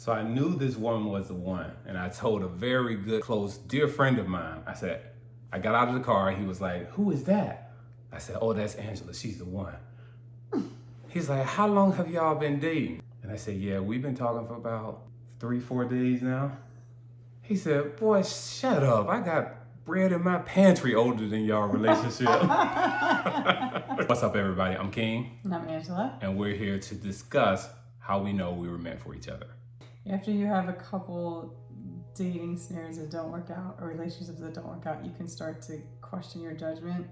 So I knew this woman was the one, and I told a very good, close, dear friend of mine, I said, I got out of the car, he was like, who is that? I said, oh, that's Angela, she's the one. He's like, how long have y'all been dating? And I said, yeah, we've been talking for about 3-4 days now. He said, boy, shut up. I got bread in my pantry older than y'all relationship. What's up, everybody? I'm King. And I'm Angela. And we're here to discuss how we know we were meant for each other. After you have a couple dating scenarios that don't work out or relationships that don't work out, you can start to question your judgment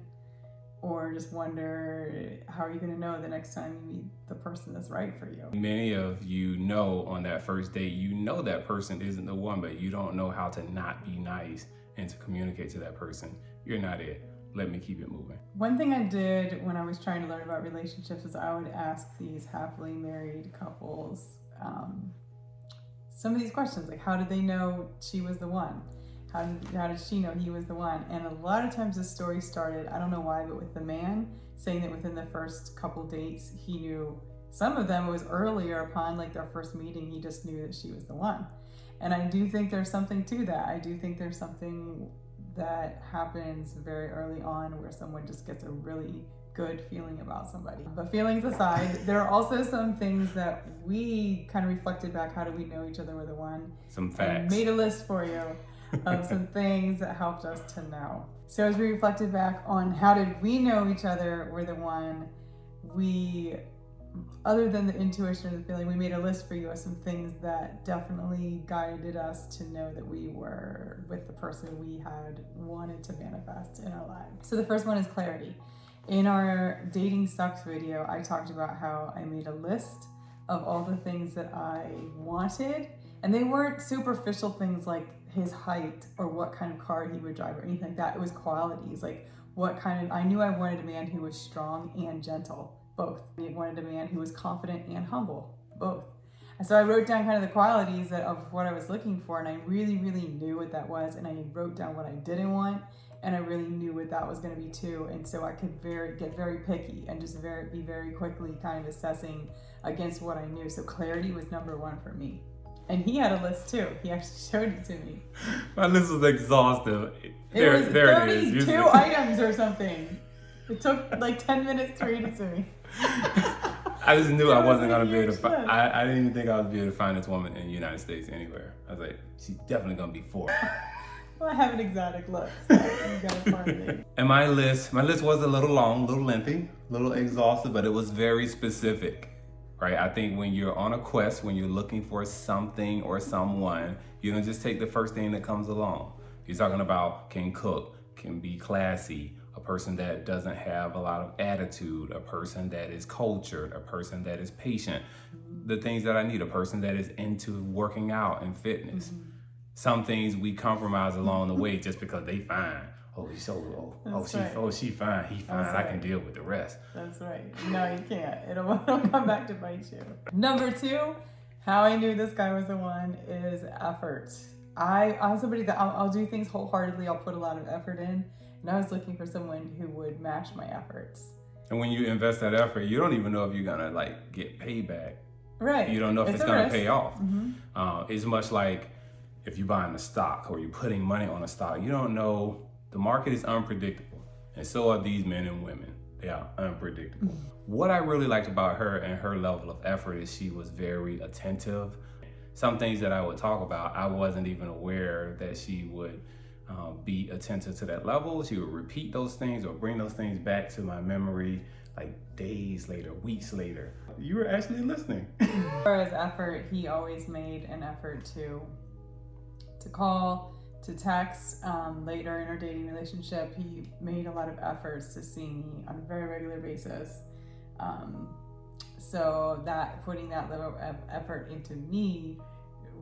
or just wonder, how are you going to know the next time you meet the person that's right for you? Many of you know on that first date, you know that person isn't the one, but you don't know how to not be nice and to communicate to that person. You're not it. Let me keep it moving. One thing I did when I was trying to learn about relationships is I would ask these happily married couples some of these questions, like how did they know she was the one? How did she know he was the one? And a lot of times the story started, I don't know why, but with the man saying that within the first couple dates, he knew. Some of them, it was earlier upon like their first meeting, he just knew that she was the one. And I do think there's something to that. I do think there's something that happens very early on where someone just gets a really good feeling about somebody. But feelings aside, there are also some things that we kind of reflected back. How do we know each other were the one? Some facts. I made a list for you of some things that helped us to know. So as we reflected back on how did we know each other were the one, we, other than the intuition or the feeling, we made a list for you of some things that definitely guided us to know that we were with the person we had wanted to manifest in our lives. So the first one is clarity. In our Dating Sucks video, I talked about how I made a list of all the things that I wanted, and they weren't superficial things like his height or what kind of car he would drive or anything like that. It was qualities, like I knew I wanted a man who was strong and gentle, both. I wanted a man who was confident and humble, both. And so I wrote down kind of the qualities of what I was looking for, and I really, really knew what that was, and I wrote down what I didn't want, and I really knew what that was going to be too. And so I could get very picky and just be very quickly kind of assessing against what I knew. So clarity was number one for me. And he had a list too. He actually showed it to me. My list was exhaustive. It was 32 items or something. It took like 10 minutes to read it to me. I just knew I wasn't going to be able to find, I didn't even think I would be able to find this woman in the United States anywhere. I was like, she's definitely going to be 4. Well, I have an exotic look, so you got a part of it. And my list was a little long, a little lengthy, a little exhaustive, but it was very specific, right? I think when you're on a quest, when you're looking for something or someone, you don't just take the first thing that comes along. You're talking about can cook, can be classy, a person that doesn't have a lot of attitude, a person that is cultured, a person that is patient, the things that I need, a person that is into working out and fitness. Mm-hmm. Some things we compromise along the way just because they fine. Oh, he's so low. She fine. He fine. I can deal with the rest. That's right. No, you can't. It'll come back to bite you. Number 2, how I knew this guy was the one is effort. I'm somebody that I'll do things wholeheartedly. I'll put a lot of effort in, and I was looking for someone who would match my efforts. And when you invest that effort, you don't even know if you're gonna get payback. Right. You don't know if it's gonna pay off. Mm-hmm. It's much like if you're buying a stock or you're putting money on a stock, you don't know. The market is unpredictable, and so are these men and women. They are unpredictable. Mm-hmm. What I really liked about her and her level of effort is she was very attentive. Some things that I would talk about, I wasn't even aware that she would be attentive to that level. She would repeat those things or bring those things back to my memory like days later, weeks later. You were actually listening. As far as effort, he always made an effort to call, to text. Later in our dating relationship, he made a lot of efforts to see me on a very regular basis. So that putting that level of effort into me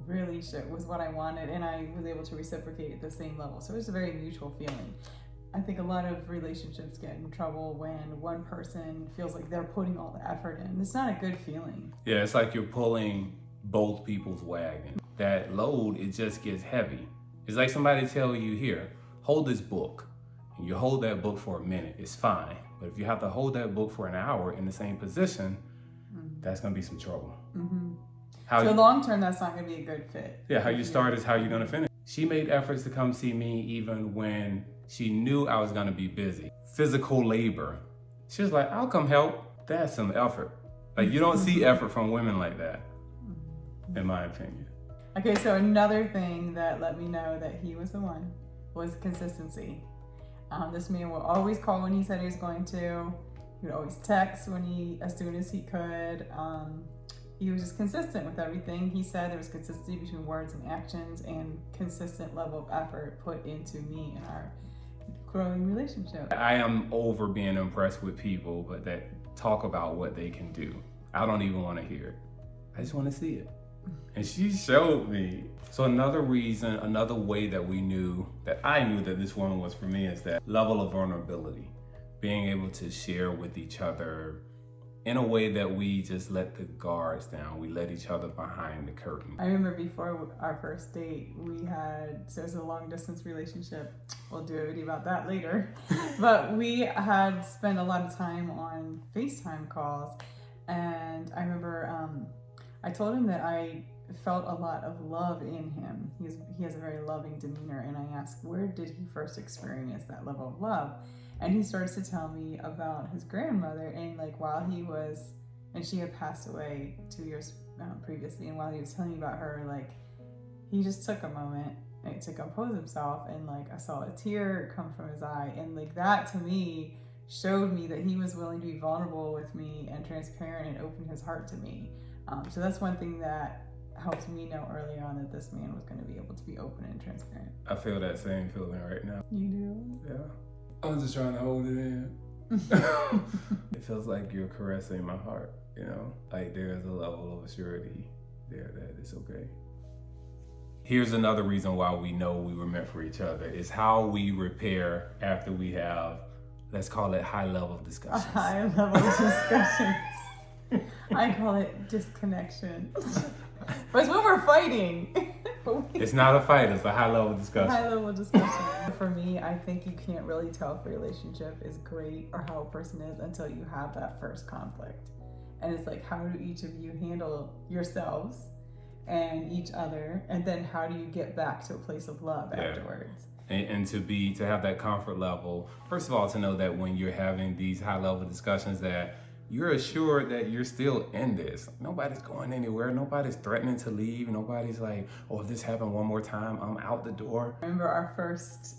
really was what I wanted, and I was able to reciprocate at the same level. So it was a very mutual feeling. I think a lot of relationships get in trouble when one person feels like they're putting all the effort in. It's not a good feeling. Yeah, it's like you're pulling both people's wagon. That load, it just gets heavy. It's like somebody tell you, here, hold this book. And you hold that book for a minute, it's fine. But if you have to hold that book for an hour in the same position, that's gonna be some trouble. Mm-hmm. So long term, that's not going to be a good fit. Yeah, how you start is how you're going to finish. She made efforts to come see me even when she knew I was going to be busy. Physical labor. She was like, I'll come help. That's some effort. Like, you don't see effort from women like that, in my opinion. Okay, so another thing that let me know that he was the one was consistency. This man would always call when he said he was going to. He would always text as soon as he could. He was just consistent with everything he said. There was consistency between words and actions, and consistent level of effort put into me and our growing relationship. I am over being impressed with people, but that talk about what they can do. I don't even want to hear it. I just want to see it. And she showed me. So another way that I knew that this woman was for me is that level of vulnerability. Being able to share with each other in a way that we just let the guards down. We let each other behind the curtain. I remember before our first date, so it was a long distance relationship. We'll do a video about that later. But we had spent a lot of time on FaceTime calls. And I remember I told him that I felt a lot of love in him. He has a very loving demeanor. And I asked, where did he first experience that level of love? And he starts to tell me about his grandmother, and and she had passed away 2 years previously, and while he was telling me about her, he just took a moment to compose himself, and I saw a tear come from his eye, and that to me showed me that he was willing to be vulnerable with me and transparent and open his heart to me. So that's one thing that helps me know early on that this man was going to be able to be open and transparent. I feel that same feeling right now. You do? Yeah. I'm just trying to hold it in. It feels like you're caressing my heart, there's a level of assurity there that it's okay. Here's another reason why we know we were meant for each other, is how we repair after we have, let's call it high-level discussions. High-level discussions. I call it disconnection. But it's when we're fighting. It's not a fight, it's a high-level discussion. High-level discussion. For me, I think you can't really tell if a relationship is great or how a person is until you have that first conflict. And it's how do each of you handle yourselves and each other, and then how do you get back to a place of love afterwards? And to have that comfort level, first of all, to know that when you're having these high-level discussions that you're assured that you're still in this. Nobody's going anywhere. Nobody's threatening to leave. Nobody's like, oh, if this happened one more time, I'm out the door. I remember our first,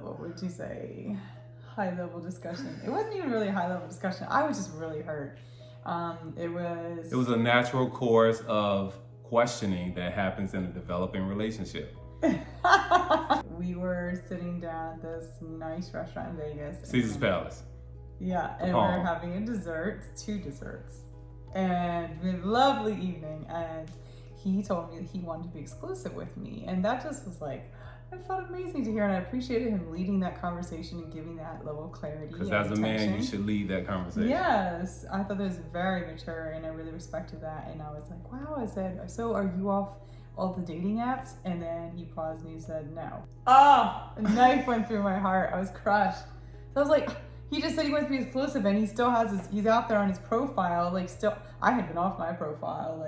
what would you say, high-level discussion. It wasn't even really a high-level discussion. I was just really hurt. It was a natural course of questioning that happens in a developing relationship. We were sitting down at this nice restaurant in Vegas. Caesar's Palace. Yeah, and we were having a dessert, 2 desserts, and we had a lovely evening, and he told me that he wanted to be exclusive with me, and that just was it felt amazing to hear, and I appreciated him leading that conversation and giving that level of clarity. Because as a man, you should lead that conversation. Yes, I thought that was very mature, and I really respected that, and I was like, wow, I said, so are you off all the dating apps? And then he paused and he said, no. A knife went through my heart. I was crushed. So I was like, he just said he wants to be exclusive, and he still has he's out there on his profile, I had been off my profile,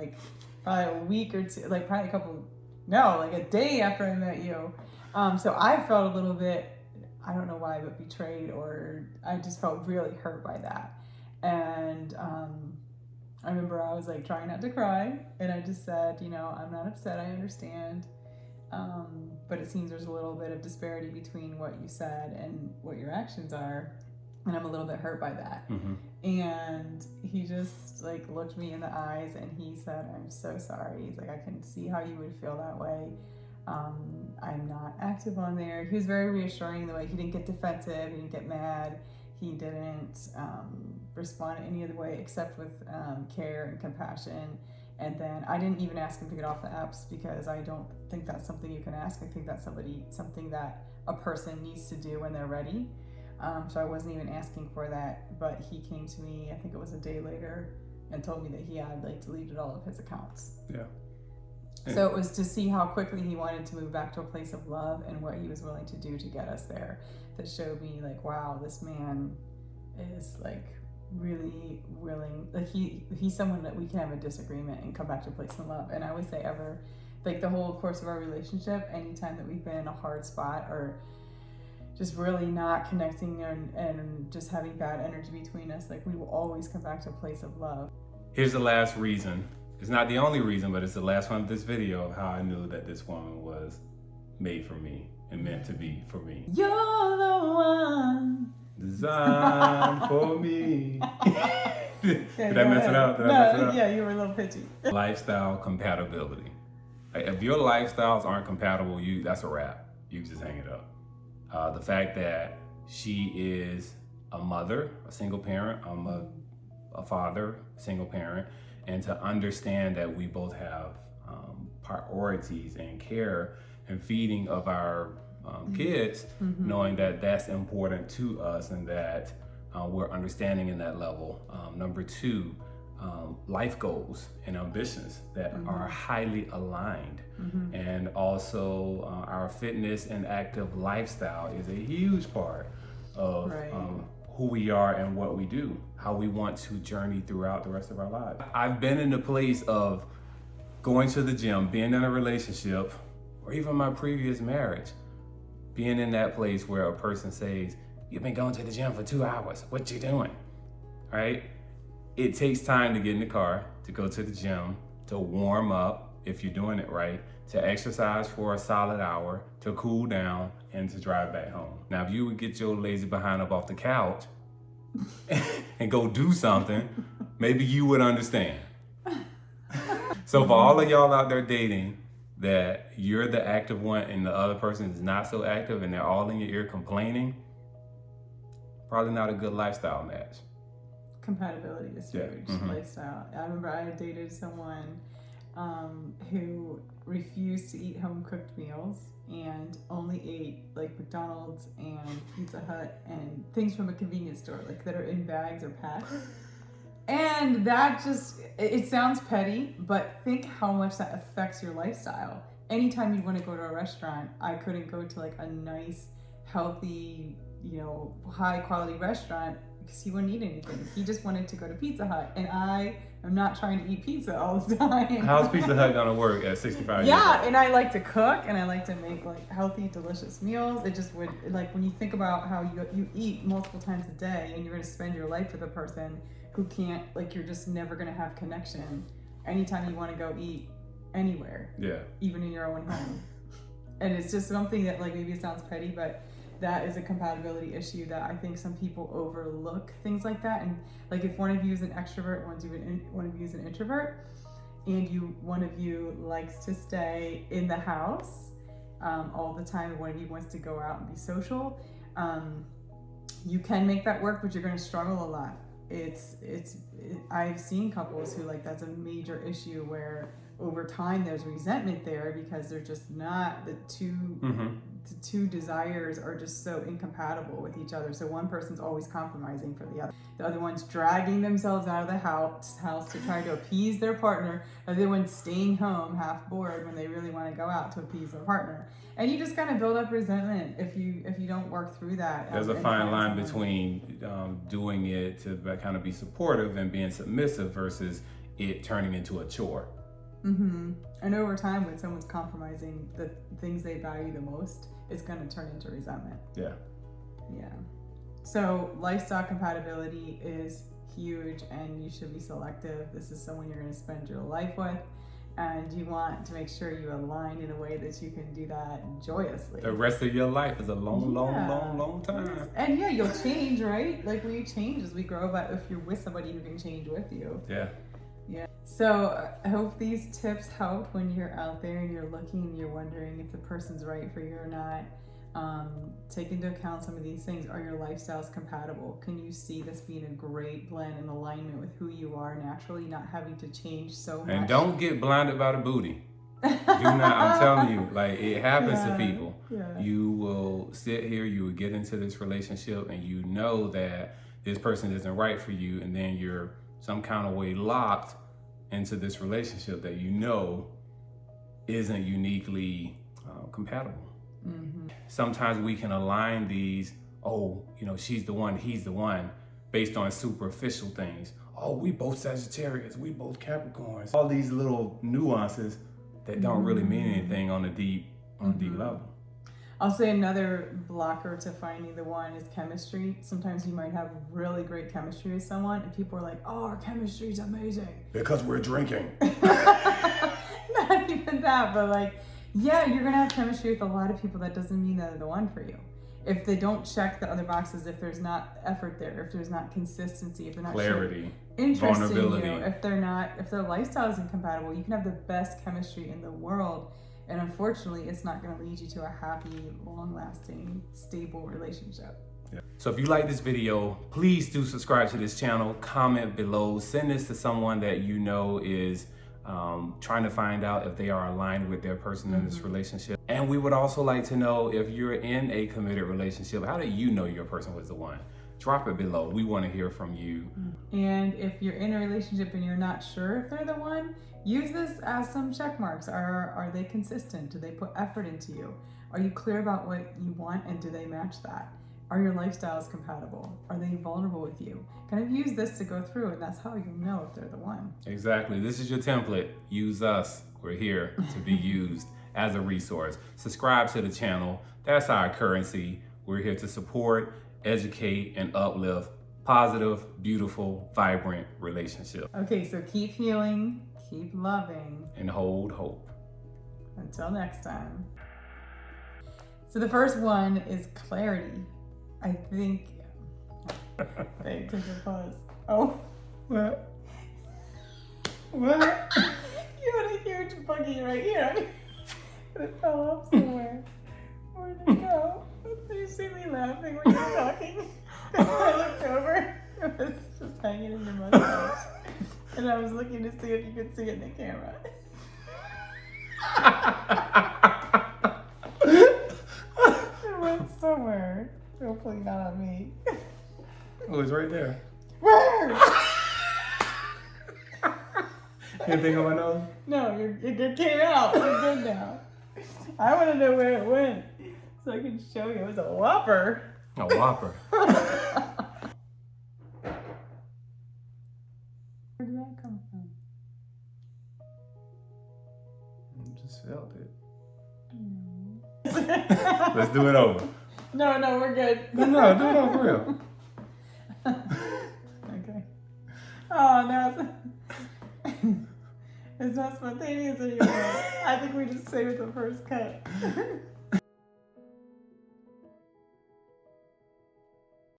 probably a week or two, probably a day after I met you. So I felt a little bit, I don't know why, but betrayed, or I just felt really hurt by that. And I remember I was trying not to cry, and I just said, I'm not upset, I understand. But it seems there's a little bit of disparity between what you said and what your actions are. And I'm a little bit hurt by that. Mm-hmm. And he just looked me in the eyes and he said, I'm so sorry. He's I can see how you would feel that way. I'm not active on there. He was very reassuring the way he didn't get defensive, he didn't get mad. He didn't respond in any other way except with care and compassion. And then I didn't even ask him to get off the apps, because I don't think that's something you can ask. I think that's something that a person needs to do when they're ready. So I wasn't even asking for that, but he came to me, I think it was a day later, and told me that he had deleted all of his accounts. Yeah. So it was to see how quickly he wanted to move back to a place of love and what he was willing to do to get us there, that showed me wow, this man is really willing, like he's someone that we can have a disagreement and come back to a place in love. And I would say ever, like the whole course of our relationship, anytime that we've been in a hard spot or just really not connecting and just having bad energy between us, like we will always come back to a place of love. Here's the last reason. It's not the only reason, but it's the last one of this video of how I knew that this woman was made for me and meant to be for me. You're the one designed for me. Did I mess it up? Yeah, you were a little pitchy. Lifestyle compatibility. Like, if your lifestyles aren't compatible, that's a wrap. You just hang it up. The fact that she is a mother, a single parent, I'm a father, single parent, and to understand that we both have priorities and care and feeding of our kids, knowing that that's important to us and that we're understanding in that level. Number two, life goals and ambitions that are highly aligned. And also our fitness and active lifestyle is a huge part of who we are and what we do, how we want to journey throughout the rest of our lives. I've been in the place of going to the gym, being in a relationship, or even my previous marriage, being in that place where a person says, "You've been going to the gym for 2 hours, what you doing?" Right? It takes time to get in the car, to go to the gym, to warm up, if you're doing it right, to exercise for a solid hour, to cool down, and to drive back home. Now, if you would get your lazy behind up off the couch and go do something, maybe you would understand. So for all of y'all out there dating, that you're the active one and the other person is not so active and they're all in your ear complaining, probably not a good lifestyle match. Compatibility is huge. Lifestyle. I remember I had dated someone who refused to eat home cooked meals and only ate like McDonald's and Pizza Hut and things from a convenience store, like that are in bags or packs. And that just, it sounds petty, but think how much that affects your lifestyle. Anytime you want to go to a restaurant, I couldn't go to like a nice, healthy, high quality restaurant because he wouldn't eat anything. He just wanted to go to Pizza Hut, and I am not trying to eat pizza all the time. How's Pizza Hut gonna work at 65 years Yeah, old? and I like to cook, and I like to make like healthy, delicious meals. It just would, like when you think about how you eat multiple times a day, and you're gonna spend your life with a person who can't, like you're just never gonna have connection. Anytime you want to go eat anywhere, even in your own home, and it's just something that like maybe it sounds petty, but that is a compatibility issue that I think some people overlook, things like that. And like if one of you is an extrovert, one of you is an introvert, and one of you likes to stay in the house all the time, and one of you wants to go out and be social, you can make that work, but you're going to struggle a lot. I've seen couples who like that's a major issue where over time there's resentment there because they're just not the two desires are just so incompatible with each other. So one person's always compromising for the other. The other one's dragging themselves out of the house to try to appease their partner. The other one's staying home half bored when they really want to go out to appease their partner. And you just kind of build up resentment if you don't work through that. There's a fine line between doing it to kind of be supportive and being submissive versus it turning into a chore. And over time, when someone's compromising the things they value the most, it's going to turn into resentment. Yeah. So lifestyle compatibility is huge, and you should be selective. This is someone you're going to spend your life with, and you want to make sure you align in a way that you can do that joyously. The rest of your life is a long time. And you'll change, right? Like we change as we grow, but if you're with somebody who can change with you. Yeah. So I hope these tips help when you're out there and you're looking and you're wondering if the person's right for you or not. Take into account some of these things. Are your lifestyles compatible? Can you see this being a great blend and alignment with who you are naturally, not having to change so much? And don't get blinded by the booty. Do not, I'm telling you, like it happens to people. You will sit here, you will get into this relationship and you know that this person isn't right for you, and then you're some kind of way locked into this relationship that you know isn't uniquely compatible. Sometimes we can align these, she's the one, he's the one, based on superficial things. Oh, we both Sagittarius, we both Capricorns. All these little nuances that don't really mean anything on a deep level. I'll say another blocker to finding the one is chemistry. Sometimes you might have really great chemistry with someone and people are like, oh, our chemistry is amazing. Because we're drinking. Not even that, but like, yeah, you're gonna have chemistry with a lot of people. That doesn't mean they're the one for you. If they don't check the other boxes, if there's not effort there, if there's not consistency, if they're not clarity, interest in you, vulnerability, if their lifestyle isn't compatible, you can have the best chemistry in the world, and unfortunately, it's not going to lead you to a happy, long-lasting, stable relationship. Yeah. So if you like this video, please do subscribe to this channel, comment below, send this to someone that you know is trying to find out if they are aligned with their person in this relationship. And we would also like to know if you're in a committed relationship, how do you know your person was the one? Drop it below. We want to hear from you. And if you're in a relationship and you're not sure if they're the one, use this as some check marks. Are they consistent? Do they put effort into you? Are you clear about what you want and do they match that? Are your lifestyles compatible? Are they vulnerable with you? Kind of use this to go through, and that's how you'll know if they're the one. Exactly. This is your template. Use us. We're here to be used as a resource. Subscribe to the channel. That's our currency. We're here to support, educate, and uplift positive, beautiful, vibrant relationships. Okay, so keep healing, keep loving, and hold hope. Until next time. So the first one is clarity. I think. Wait, take a pause. Oh. What? What? You had a huge buggy right here. It fell off somewhere. Where did it go? Did you see me laughing when you were talking? I looked over. It was just hanging in your mustache. And I was looking to see if you could see it in the camera. It went somewhere. Hopefully not on me. Oh, it's right there. Where? Anything on my nose? No, it came out. You're good now. I want to know where it went so I can show you. It was a whopper. A whopper. Where did that come from? I just felt it. Let's do it over. No, we're good. No, do it over for real. Okay. Oh, no. It's not spontaneous anymore. I think we just saved the first cut.